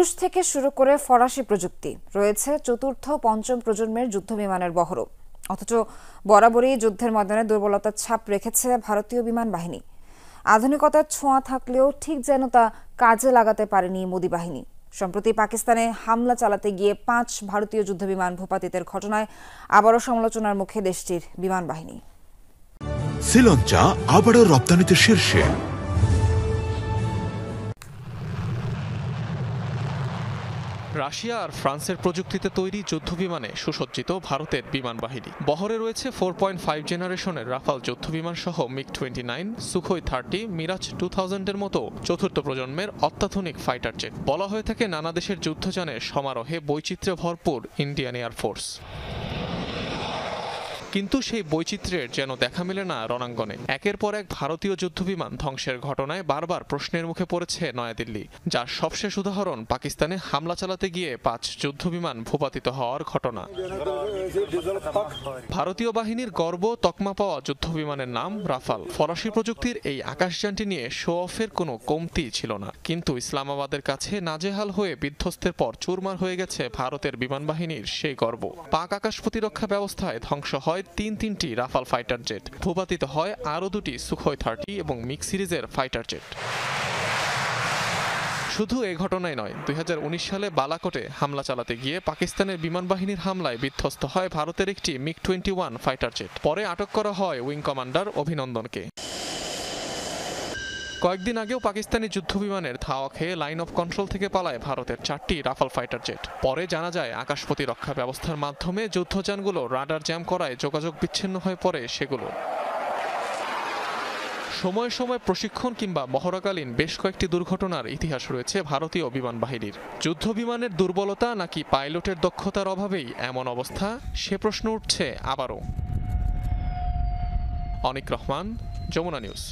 রুশ থেকে শুরু করে ফরাসি প্রযুক্তি রয়েছে চতুর্থ পঞ্চম প্রজন্মের যুদ্ধবিমানের বহরও। অথচ বরাবরই যুদ্ধের ময়দানে দুর্বলতার ছাপ রেখেছে ভারতীয় বিমান বাহিনী। আধুনিকতার ছোঁয়া থাকলেও ঠিক যেন তা কাজে লাগাতে পারেনি মোদি বাহিনী। সম্প্রতি পাকিস্তানে হামলা চালাতে গিয়ে 5 ভারতীয় যুদ্ধবিমান ভূপাতিতের ঘটনায় আবারও সমালোচনার মুখে দেশটির বিমান বাহিনী। শ্রীলঙ্কা আবারও রপ্তানিতে শীর্ষে। রাশিয়া আর ফ্রান্সের প্রযুক্তিতে তৈরি যুদ্ধবিমানে সুসজ্জিত ভারতের বিমান বাহিনী। বহরে রয়েছে 4.5 জেনারেশনের রাফাল যুদ্ধবিমান সহ মিগ-29, সুখোই 30, মিরাজ 2000-এর মতো চতুর্থ প্রজন্মের অত্যাধুনিক ফাইটার জেট। বলা হয়ে থাকে নানা দেশের যুদ্ধযানের সমারোহে বৈচিত্র্যে ভরপুর ইন্ডিয়ান এয়ারফোর্স। কিন্তু সেই বৈচিত্র্যের যেন দেখা মেলে না রণাঙ্গনে। একের পর এক ভারতীয় যুদ্ধবিমান ধ্বংসের ঘটনায় বারবার প্রশ্নের মুখে পড়েছে নয়াদিল্লি, যার সবশেষ উদাহরণ পাকিস্তানে হামলা চালাতে গিয়ে 5 যুদ্ধবিমান ভূপাতিত হওয়ার ঘটনা। ভারতীয় বাহিনীর গর্ব তকমা পাওয়া যুদ্ধবিমানের নাম রাফাল। ফরাসি প্রযুক্তির এই আকাশযানটি নিয়ে শো অফের কোনো কমতি ছিল না। কিন্তু ইসলামাবাদের কাছে নাজেহাল হয়ে বিধ্বস্তের পর চুরমার হয়ে গেছে ভারতের বিমান বাহিনীর সেই গর্ব। পাক আকাশ প্রতিরক্ষা ব্যবস্থায় ধ্বংস হয় তিনটি রাফাল ফাইটার জেট, ভূপাতিত হয় আরও 2টি সুখোই 30 এবং মিগ সিরিজের ফাইটার জেট। শুধু এই ঘটনাই নয়, 2019 সালে বালাকোটে হামলা চালাতে গিয়ে পাকিস্তানের বিমান বাহিনীর হামলায় বিধ্বস্ত হয় ভারতের একটি মিগ-21 ফাইটার জেট। পরে আটক করা হয় উইং কমান্ডার অভিনন্দনকে। কয়েকদিন আগেও পাকিস্তানি যুদ্ধবিমানের ধাওয়া খেয়ে লাইন অফ কন্ট্রোল থেকে পালায় ভারতের 4টি রাফাল ফাইটার জেট। পরে জানা যায় আকাশ প্রতিরক্ষা ব্যবস্থার মাধ্যমে যুদ্ধযানগুলো রাডার জ্যাম করায় যোগাযোগ বিচ্ছিন্ন হয়ে পড়ে সেগুলো। সময়ে সময়ে প্রশিক্ষণ কিংবা মহড়াকালীন বেশ কয়েকটি দুর্ঘটনার ইতিহাস রয়েছে ভারতীয় বিমান বাহিনীর। যুদ্ধ বিমানের দুর্বলতা নাকি পাইলটের দক্ষতার অভাবেই এমন অবস্থা, সে প্রশ্ন উঠছে আবারও। অনিক রহমান, যমুনা নিউজ।